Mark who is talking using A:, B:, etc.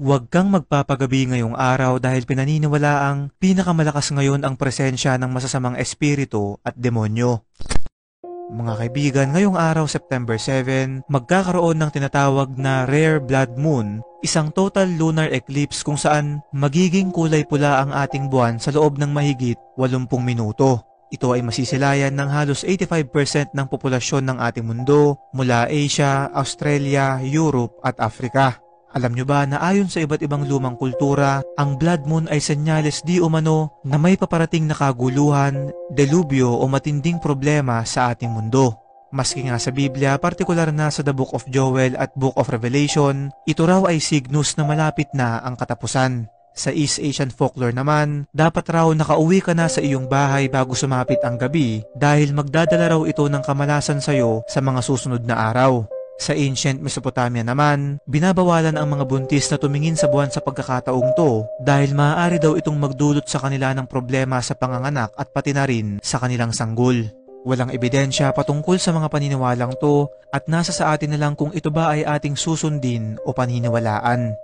A: Huwag kang magpapagabi ngayong araw dahil pinaniniwalaang pinakamalakas ngayon ang presensya ng masasamang espiritu at demonyo. Mga kaibigan, ngayong araw September 7, magkakaroon ng tinatawag na Rare Blood Moon, isang total lunar eclipse kung saan magiging kulay pula ang ating buwan sa loob ng mahigit 80 minuto. Ito ay masisilayan ng halos 85% ng populasyon ng ating mundo mula Asia, Australia, Europe at Africa. Alam nyo ba na ayon sa iba't ibang lumang kultura, ang blood moon ay senyales di umano na may paparating na kaguluhan, delubyo o matinding problema sa ating mundo. Maski nga sa Biblia, partikular na sa The Book of Joel at Book of Revelation, ito raw ay signus na malapit na ang katapusan. Sa East Asian folklore naman, dapat raw nakauwi ka na sa iyong bahay bago sumapit ang gabi dahil magdadala raw ito ng kamalasan sa iyo sa mga susunod na araw. Sa ancient Mesopotamia naman, binabawalan ang mga buntis na tumingin sa buwan sa pagkakataong to dahil maaari daw itong magdulot sa kanila ng problema sa panganganak at pati na rin sa kanilang sanggol. Walang ebidensya patungkol sa mga paniniwalang to at nasa sa atin na lang kung ito ba ay ating susundin o paniniwalaan.